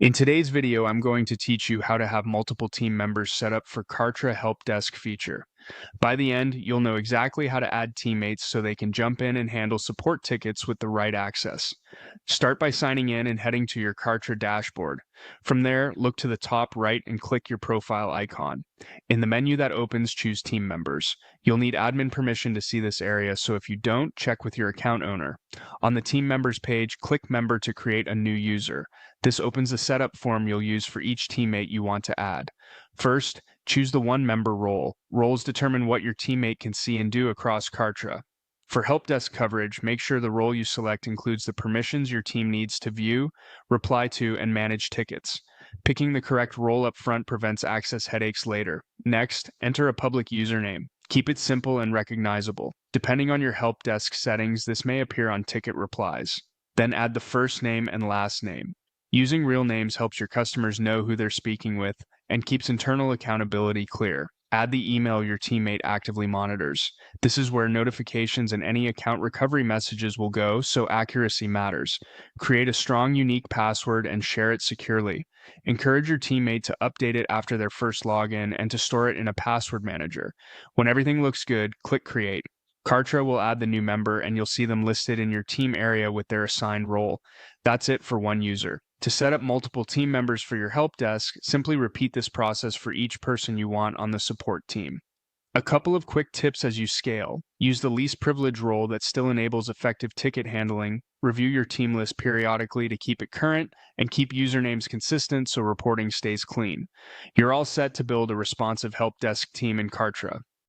In today's video, I'm going to teach you how to have multiple team members set up for Kartra Helpdesk feature. By the end, you'll know exactly how to add teammates so they can jump in and handle support tickets with the right access. Start by signing in and heading to your Kartra dashboard. From there, look to the top right and click your profile icon. In the menu that opens, choose Team Members. You'll need admin permission to see this area, so if you don't, check with your account owner. On the Team Members page, click Member to create a new user. This opens the setup form you'll use for each teammate you want to add. First, choose the one-member role. Roles determine what your teammate can see and do across Kartra. For help desk coverage, make sure the role you select includes the permissions your team needs to view, reply to, and manage tickets. Picking the correct role up front prevents access headaches later. Next, enter a public username. Keep it simple and recognizable. Depending on your help desk settings, this may appear on ticket replies. Then add the first name and last name. Using real names helps your customers know who they're speaking with and keeps internal accountability clear. Add the email your teammate actively monitors. This is where notifications and any account recovery messages will go, so accuracy matters. Create a strong, unique password and share it securely. Encourage your teammate to update it after their first login and to store it in a password manager. When everything looks good, click Create. Kartra will add the new member and you'll see them listed in your team area with their assigned role. That's it for one user. To set up multiple team members for your help desk, simply repeat this process for each person you want on the support team. A couple of quick tips as you scale. Use the least privilege role that still enables effective ticket handling. Review your team list periodically to keep it current, and keep usernames consistent so reporting stays clean. You're all set to build a responsive help desk team in Kartra.